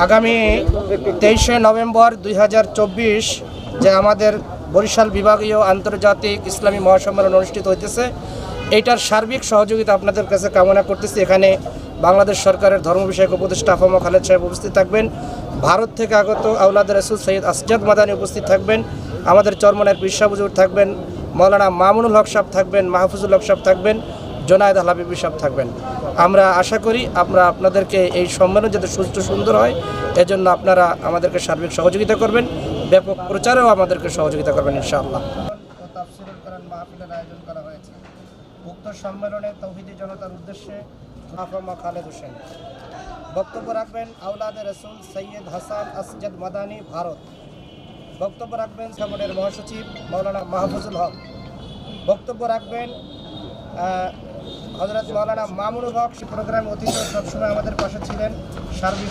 আগামী 23শে নভেম্বর 2024 যে আমাদের বরিশাল বিভাগীয় আন্তর্জাতিক ইসলামী মহাসম্মেলন অনুষ্ঠিত হইতেছে, এইটার সার্বিক সহযোগিতা আপনাদের কাছে কামনা করতেছি। এখানে বাংলাদেশ সরকারের ধর্ম বিষয়ক উপদেষ্টা আফম খালেদ সাহেব উপস্থিত থাকবেন, ভারত থেকে আগত আওলাদ রাসূল সৈয়দ আসজাদ মাদানী উপস্থিত থাকবেন, আমাদের চরমনের পীর সাহেব হুজুর থাকবেন, মৌলানা মামুনুল হক সাহেব থাকবেন, মাহফুজুল হক সাহেব থাকবেন, জোনায়েদ আল হাবিবি সাহেব থাকবেন। আমরা আশা করি আপনাদেরকে এই সম্মেলন যাতে সুষ্ঠু সুন্দর হয়, এজন্য আপনারা আমাদেরকে সার্বিক সহযোগিতা করবেন, ব্যাপক প্রচারেও আমাদেরকে সহযোগিতা করবেন ইনশাআল্লাহ। তাফসীরুল কোরআন মাহফিলের আয়োজন করা হয়েছে। উক্ত সম্মেলনে তৌহিদি জনতার উদ্দেশ্যে আফম খালেদ হোসেন বক্তব্য রাখবেন। আওলাদে রাসূল সৈয়দ হাসান আসজাদ মাদানী, ভারত। বক্তব্য রাখবেন সামনের মহাসচিব মৌলানা মাহফুজুল হক। বক্তব্য রাখবেন হযরত মৌলানা মামুনুল হক। প্রোগ্রাম অতীত সবসময় আমাদের পাশে ছিলেন, সার্বিক